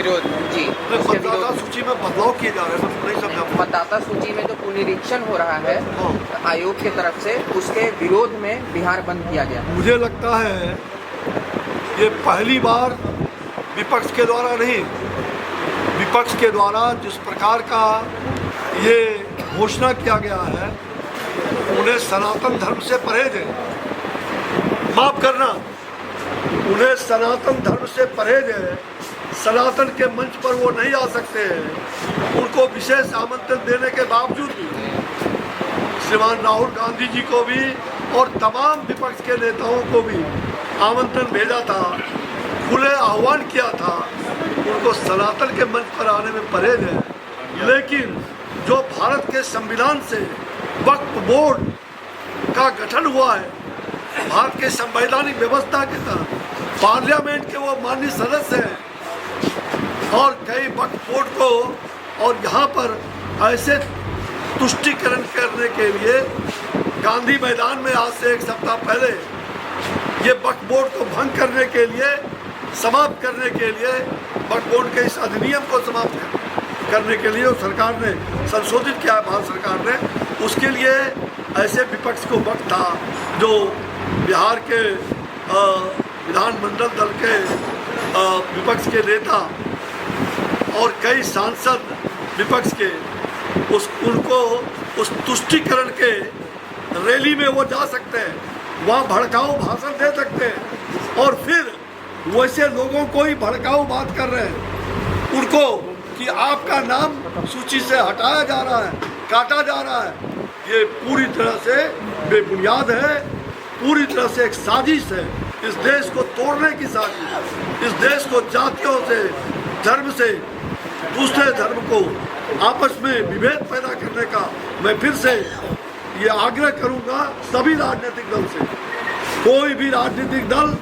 विरोध जी, उसके मतदाता विरोध। सूची में बदलाव किए जा रहे हैं, मैं नहीं समझा। मतदाता सूची में जो पुनरीक्षण हो रहा है हाँ। आयोग की तरफ से, उसके विरोध में बिहार बंद किया गया। मुझे लगता है ये पहली बार विपक्ष के द्वारा नहीं, विपक्ष के द्वारा जिस प्रकार का ये घोषणा किया गया है, उन्हें सनातन धर्म से परहेज है। माफ करना, उन्हें सनातन धर्म से परहेज है। सनातन के मंच पर वो नहीं आ सकते हैं। उनको विशेष आमंत्रण देने के बावजूद भी श्रीमान राहुल गांधी जी को भी और तमाम विपक्ष के नेताओं को भी आमंत्रण भेजा था, खुले आह्वान किया था, उनको सनातन के मंच पर आने में परहेज है। लेकिन जो भारत के संविधान से वक्फ बोर्ड का गठन हुआ है, भारत के संवैधानिक व्यवस्था के तहत पार्लियामेंट के वो माननीय सदस्य हैं और कई वक्फ बोर्ड को, और यहाँ पर ऐसे तुष्टीकरण करने के लिए गांधी मैदान में आज से एक सप्ताह पहले ये वक्फ बोर्ड को भंग करने के लिए, समाप्त करने के लिए, वक्फ बोर्ड के इस अधिनियम को समाप्त करने के लिए सरकार ने संशोधित किया है, भारत सरकार ने। उसके लिए ऐसे विपक्ष को वक्त था जो बिहार के विधानमंडल दल के विपक्ष के नेता और कई सांसद विपक्ष के उनको उस तुष्टीकरण के रैली में वो जा सकते हैं, वहाँ भड़काऊ भाषण दे सकते हैं, और फिर वैसे लोगों को ही भड़काऊ बात कर रहे हैं उनको कि आपका नाम सूची से हटाया जा रहा है, काटा जा रहा है। ये पूरी तरह से बेबुनियाद है, पूरी तरह से एक साजिश है। इस देश को तोड़ने की साजिश, इस देश को जातियों से, धर्म से, दूसरे धर्म को आपस में विभेद पैदा करने का मैं फिर से ये आग्रह करूंगा सभी राजनीतिक दल से। कोई भी राजनीतिक दल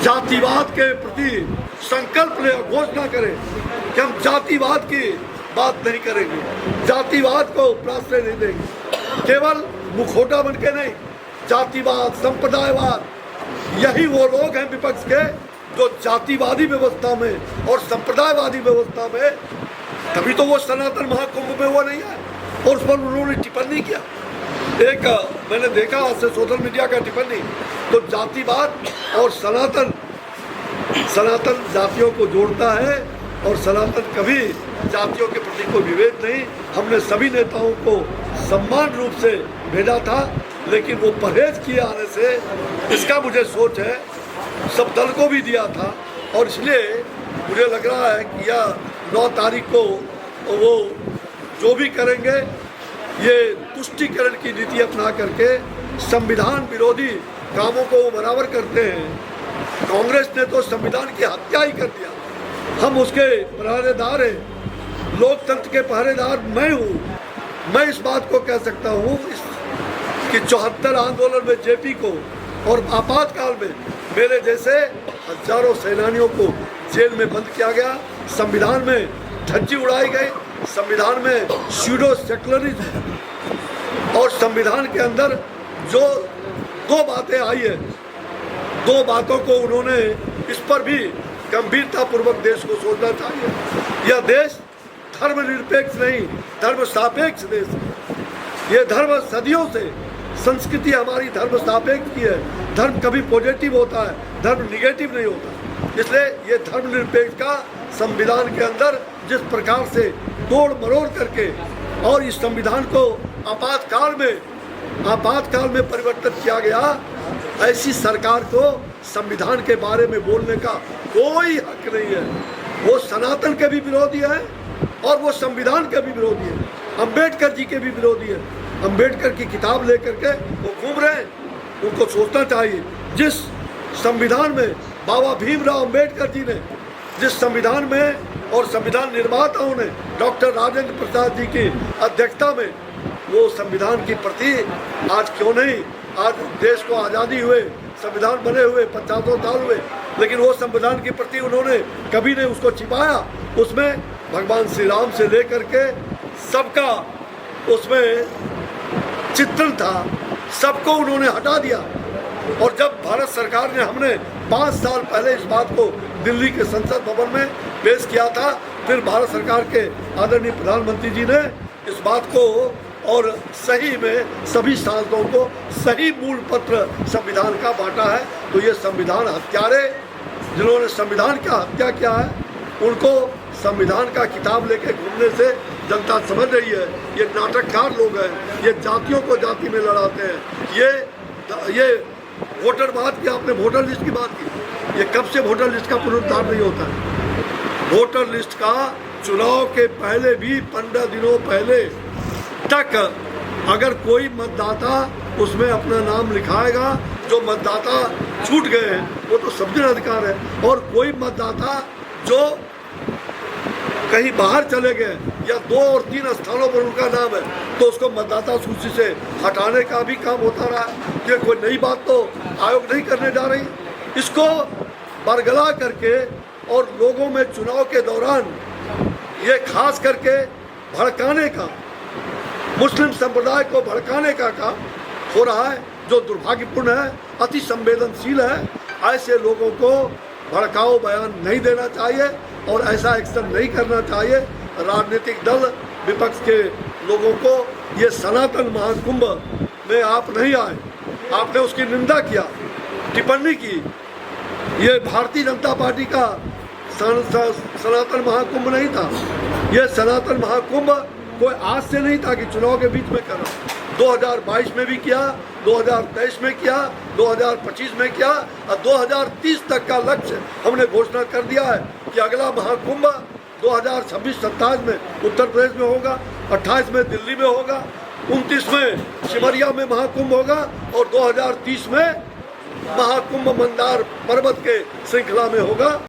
जातिवाद के प्रति संकल्प ले, घोषणा करे कि हम जातिवाद की बात नहीं करेंगे, जातिवाद को प्रश्रय नहीं देंगे। केवल मुखौटा बन के नहीं, जातिवाद, संप्रदायवाद, यही वो लोग हैं विपक्ष के जो जातिवादी व्यवस्था में और संप्रदायवादी व्यवस्था में, तभी तो वो सनातन महाकुंभ में वो नहीं है। और उस पर उन्होंने टिप्पणी किया, एक मैंने देखा आज से सोशल मीडिया का टिप्पणी, तो जातिवाद और सनातन जातियों को जोड़ता है और सनातन कभी जातियों के प्रति कोई विभेद नहीं। हमने सभी नेताओं को सम्मान रूप से भेजा था, लेकिन वो परहेज किए आने से, इसका मुझे सोच है, सब दल को भी दिया था। और इसलिए मुझे लग रहा है कि यह 9 तारीख को वो जो भी करेंगे, ये तुष्टीकरण की नीति अपना करके संविधान विरोधी कामों को बराबर करते हैं। कांग्रेस ने तो संविधान की हत्या ही कर दिया। हम उसके पहरेदार हैं, लोकतंत्र के पहरेदार मैं हूँ। मैं इस बात को कह सकता हूँ कि 74 आंदोलन में जेपी को और आपातकाल में मेरे जैसे हजारों सेनानियों को जेल में बंद किया गया, संविधान में धज्जी उड़ाई गई, संविधान में स्यूडो सेक्युलरिज्म और संविधान के अंदर जो 2 बातें आई है, 2 बातों को उन्होंने, इस पर भी गंभीरता पूर्वक देश को सोचना चाहिए। यह देश धर्मनिरपेक्ष नहीं, धर्म सापेक्ष देश है। ये धर्म सदियों से, संस्कृति हमारी धर्म सापेक्ष की है। धर्म कभी पॉजिटिव होता है, धर्म निगेटिव नहीं होता। इसलिए ये धर्मनिरपेक्ष का संविधान के अंदर जिस प्रकार से तोड़ मरोड़ करके और इस संविधान को आपातकाल में परिवर्तित किया गया, ऐसी सरकार को संविधान के बारे में बोलने का कोई हक नहीं है। वो सनातन के भी विरोधी है और वो संविधान के भी विरोधी है, अंबेडकर जी के भी विरोधी है। अंबेडकर की किताब लेकर के वो घूम रहे हैं, उनको सोचना चाहिए। जिस संविधान में बाबा भीमराव अंबेडकर जी ने, जिस संविधान में और संविधान निर्माताओं ने डॉक्टर राजेंद्र प्रसाद जी की अध्यक्षता में वो संविधान की प्रति आज क्यों नहीं, आज देश को आज़ादी हुए, संविधान बने हुए 50 साल हुए, लेकिन वो संविधान के प्रति उन्होंने कभी नहीं उसको छिपाया। उसमें भगवान श्री राम से लेकर के सबका उसमें चित्रण था, सबको उन्होंने हटा दिया। और जब भारत सरकार ने, हमने 5 साल पहले इस बात को दिल्ली के संसद भवन में पेश किया था। फिर भारत सरकार के आदरणीय प्रधानमंत्री जी ने इस बात को और सही में सभी सांसदों को सही मूल पत्र संविधान का बांटा है। तो ये संविधान हत्यारे जिन्होंने संविधान का हत्या किया है, उनको संविधान का किताब लेके घूमने से जनता समझ रही है ये नाटककार लोग हैं, ये जातियों को जाति में लड़ाते हैं। ये वोटर बात की, आपने वोटर लिस्ट की बात की, ये कब से वोटर लिस्ट का पुनरुद्धार नहीं होता है? वोटर लिस्ट का चुनाव के पहले भी 15 दिनों पहले तक अगर कोई मतदाता उसमें अपना नाम लिखाएगा, जो मतदाता छूट गए हैं वो तो सब दिन अधिकार है, और कोई मतदाता जो कहीं बाहर चले गए या 2 और 3 स्थानों पर उनका नाम है तो उसको मतदाता सूची से हटाने का भी काम होता रहा है। ये कोई नई बात तो आयोग नहीं करने जा रही। इसको बरगला करके और लोगों में चुनाव के दौरान ये खास करके भड़काने का, मुस्लिम संप्रदाय को भड़काने का काम हो रहा है, जो दुर्भाग्यपूर्ण है, अति संवेदनशील है। ऐसे लोगों को भड़काऊ बयान नहीं देना चाहिए और ऐसा एक्शन नहीं करना चाहिए। राजनीतिक दल, विपक्ष के लोगों को ये सनातन महाकुंभ में आप नहीं आए, आपने उसकी निंदा किया, टिप्पणी की। ये भारतीय जनता पार्टी का सनातन महाकुंभ नहीं था। ये सनातन महाकुंभ कोई आज से नहीं था कि चुनाव के बीच में करा। 2022 में भी किया, 2023 में किया, 2025 में किया और 2030 तक का लक्ष्य हमने घोषणा कर दिया है कि अगला महाकुंभ 2026-27 में उत्तर प्रदेश में होगा, 28 में दिल्ली में होगा, 29 में सिमरिया में महाकुंभ होगा और 2030 में महाकुंभ मंदार पर्वत के श्रृंखला में होगा।